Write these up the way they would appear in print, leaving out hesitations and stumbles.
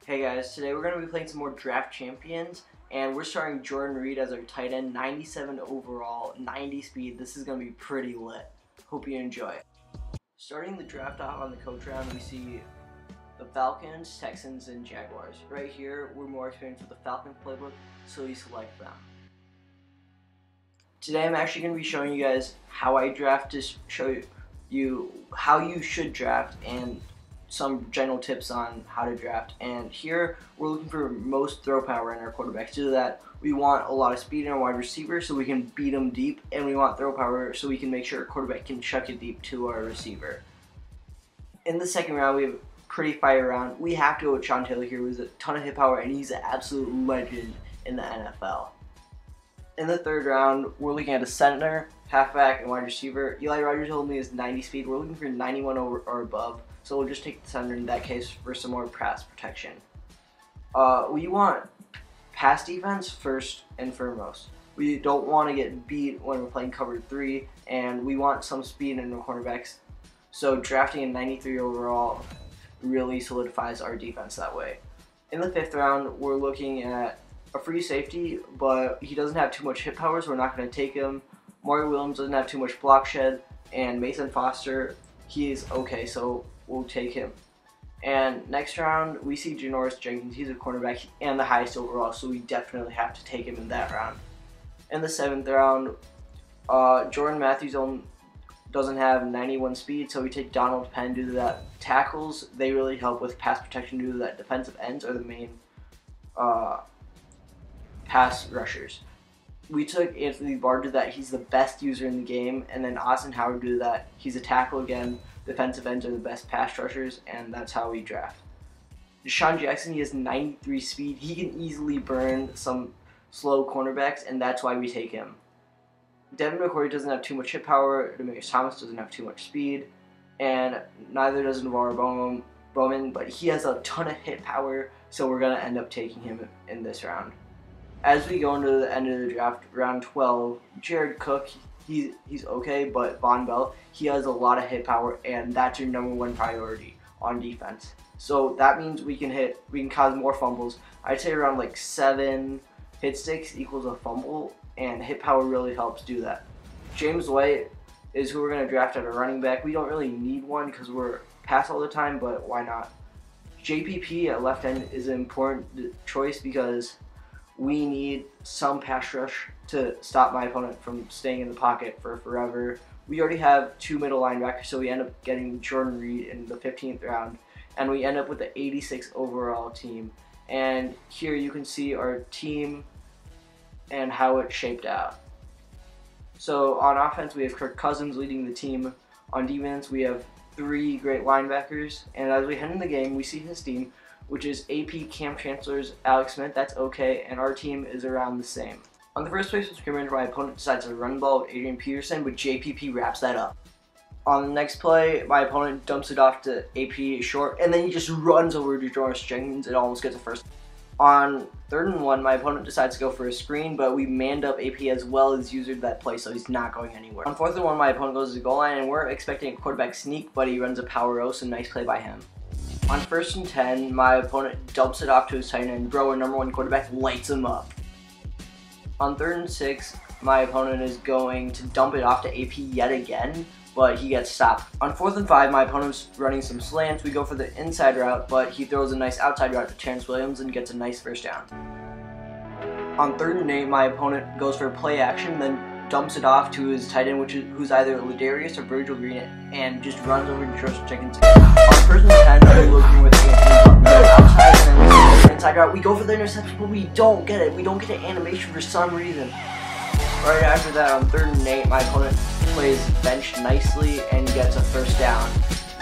Hey guys, today we're going to be playing some more Draft Champions, and we're starting Jordan Reed as our tight end, 97 overall, 90 speed. This is going to be pretty lit. Hope you enjoy. Starting the draft off on the coach round, we see the Falcons, Texans, and Jaguars. Right here, we're more experienced with the Falcons playbook, so we select them. Today I'm actually going to be showing you guys how I draft to show you how you should draft and some general tips on how to draft. And here we're looking for most throw power in our quarterbacks. To do that, we want a lot of speed in our wide receiver so we can beat them deep, and we want throw power so we can make sure our quarterback can chuck it deep to our receiver. In the second round, we have a pretty fire round. We have to go with Sean Taylor here with a ton of hit power, and he's an absolute legend in the NFL. In the third round, we're looking at a center, halfback, and wide receiver. Eli Rogers told me is 90 speed. We're looking for 91 or above, so we'll just take the center in that case for some more pass protection. We want pass defense first and foremost. We don't want to get beat when we're playing cover 3, and we want some speed in our cornerbacks. So drafting a 93 overall really solidifies our defense that way. In the fifth round, we're looking at a free safety, but he doesn't have too much hit power, so we're not going to take him. Mario Williams doesn't have too much block shed, and Mason Foster, he is okay, so we'll take him. And next round, we see Janoris Jenkins. He's a cornerback and the highest overall, so we definitely have to take him in that round. In the seventh round, Jordan Matthews doesn't have 91 speed, so we take Donald Penn due to that. Tackles, they really help with pass protection due to that. Defensive ends are the main pass rushers. We took Anthony Barr due to that. He's the best user in the game, and then Austin Howard due to that. He's a tackle again. Defensive ends are the best pass rushers, and that's how we draft. Deshaun Jackson, he has 93 speed. He can easily burn some slow cornerbacks, and that's why we take him. Devin McCourty doesn't have too much hit power. Demaryius Thomas doesn't have too much speed, and neither does Navarro Bowman, but he has a ton of hit power, so we're going to end up taking him in this round. As we go into the end of the draft, round 12, Jared Cook, he's okay, but Von Bell, he has a lot of hit power, and that's your #1 priority on defense. So that means we can cause more fumbles. I'd say around like 7 hit sticks equals a fumble, and hit power really helps do that. James White is who we're going to draft at a running back. We don't really need one because we're pass all the time, but why not? JPP at left end is an important choice because we need some pass rush to stop my opponent from staying in the pocket for forever. We already have 2 middle linebackers, so we end up getting Jordan Reed in the 15th round, and we end up with the 86 overall team. And here you can see our team and how it shaped out. So on offense, we have Kirk Cousins leading the team. On defense, we have 3 great linebackers, and as we head in the game, we see his team, which is AP Cam Chancellor's Alex Smith. That's okay, and our team is around the same. On the first place of scrimmage, my opponent decides to run the ball with Adrian Peterson, but JPP wraps that up. On the next play, my opponent dumps it off to AP short, and then he just runs over to Janoris Jenkins and almost gets a first. On 3rd and 1, my opponent decides to go for a screen, but we manned up AP as well as user that play, so he's not going anywhere. On 4th and 1, my opponent goes to the goal line, and we're expecting a quarterback sneak, but he runs a power O, so nice play by him. On 1st and 10, my opponent dumps it off to his tight end, bro, our #1 quarterback lights him up. On 3rd and 6, my opponent is going to dump it off to AP yet again, but he gets stopped. On 4th and 5, my opponent's running some slants. We go for the inside route, but he throws a nice outside route to Terrence Williams and gets a nice first down. On 3rd and 8, my opponent goes for a play action, then dumps it off to his tight end, who's either Ladarius or Virgil Green, and just runs over to Janoris Jenkins. On 1st and 10, we're looking with Anthony outside, and then we go for the inside route. We go for the interception, but we don't get it. We don't get an animation for some reason. Right after that, on 3rd and 8, my opponent plays bench nicely and gets a first down,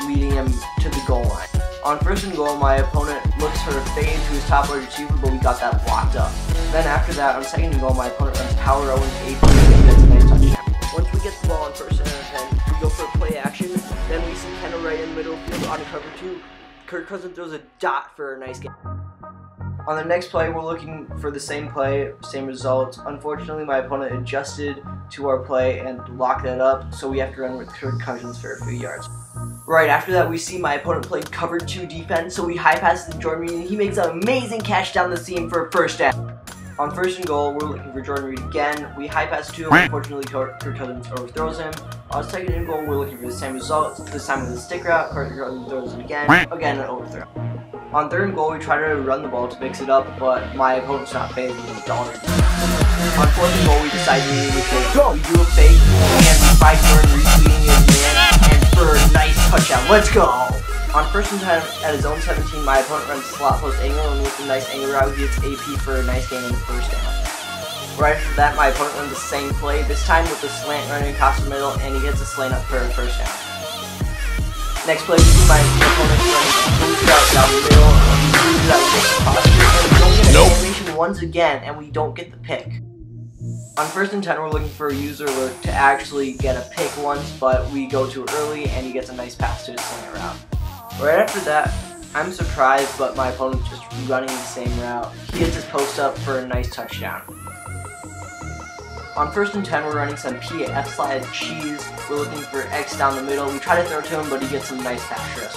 leading him to the goal line. On 1st and goal, my opponent looks for a fade to his top wide receiver, but we got that blocked up. Then after that, on 2nd and goal, my opponent runs power O into AP and gets a nice touchdown. Once we get the ball on 1st and 10, we go for a play action. Then we see Kendall right in the middle field on cover 2. Kirk Cousins throws a dot for a nice game. On the next play, we're looking for the same play, same result. Unfortunately, my opponent adjusted to our play and locked that up, so we have to run with Kirk Cousins for a few yards. Right after that, we see my opponent play cover 2 defense, so we high pass to Jordan Reed, and he makes an amazing catch down the seam for a first down. On first and goal, we're looking for Jordan Reed again. We high pass to him, unfortunately Kirk Cousins overthrows him. On second and goal, we're looking for the same result, this time with a stick route. Kirk Cousins throws it again an overthrow. On third and goal, we try to run the ball to mix it up, but my opponent's not phased with his dollar. On fourth and goal, we decide we need a fake. We do a fake, and we find Jordan Reed leading his man, and for a nice touchdown. Let's go! On first and 10 at his own 17, my opponent runs slot post angle, and with a nice angle route, he gets AP for a nice gain in the first down. Right after that, my opponent runs the same play, this time with the slant running across the middle, and he gets a slant up for a first down. Next play, we see my opponent running a boost route down the middle, and he loses that with the posture, and we don't get an animation once again, and we don't get the pick. On first and 10, we're looking for a user alert to actually get a pick once, but we go too early, and he gets a nice pass to his slant route. Right after that, I'm surprised, but my opponent's just running the same route. He gets his post up for a nice touchdown. On first and 10, we're running some PA F-slide cheese. We're looking for X down the middle. We try to throw to him, but he gets some nice pass rush.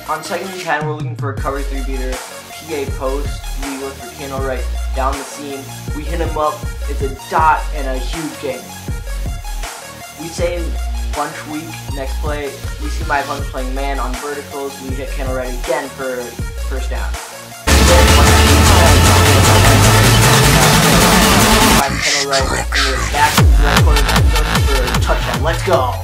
On second and 10, we're looking for a cover 3 beater, PA post. We look for Candle right down the seam. We hit him up. It's a dot and a huge gain. We say lunch week. Next play, we see my opponent playing man on verticals. We hit Candle right again for first down. Touchdown. Let's go.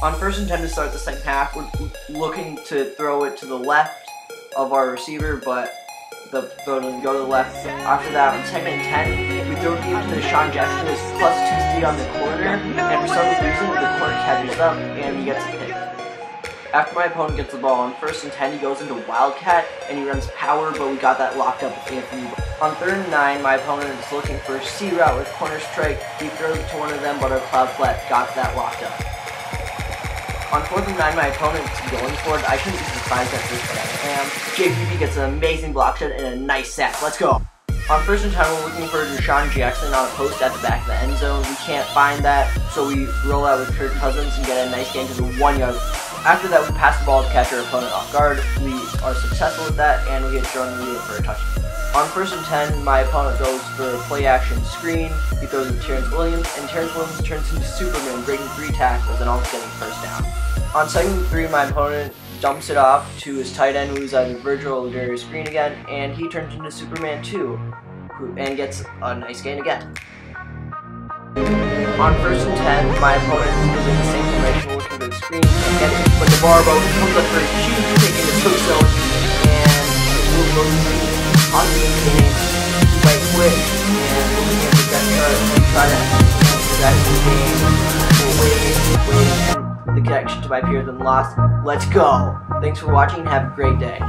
On first and 10 to start the second half, we're looking to throw it to the left of our receiver, but the throw doesn't go to the left. After that, on second and 10, we throw it deep to Deshaun Jackson, who is plus 2 speed on the corner, and for some reason, the corner catches up and he gets a pick. After my opponent gets the ball on first and 10, he goes into Wildcat and he runs power, but we got that locked up with Anthony. On third and 9, my opponent is looking for a C route with corner strike. He throws it to one of them, but our cloud flat got that locked up. On fourth and 9, my opponent is going for it. I shouldn't be surprised at this, but I am. JPP gets an amazing block shot and a nice sack. Let's go. On first and 10, we're looking for Deshaun Jackson on a post at the back of the end zone. We can't find that, so we roll out with Kirk Cousins and get a nice gain to the 1 yard. After that, we pass the ball to catch our opponent off guard. We are successful with that, and we get Jordan Reed for a touchdown. On first and 10, my opponent goes for a play-action screen. He throws it to Terrence Williams, and Terrence Williams turns into Superman, breaking 3 tackles and almost getting first down. On second and 3, my opponent dumps it off to his tight end, who's either Virgil or Darius Green again, and he turns into Superman 2, and gets a nice gain again. On first and 10, my opponent is in the same formation, looking for the screen, but the barbell comes up for a huge kick in the toe zone, and we'll go on the game, right quick, and we'll begin with that chart, and try to answer that game. We'll wait, and the connection to my peers and lost. Let's go! Thanks for watching, and have a great day.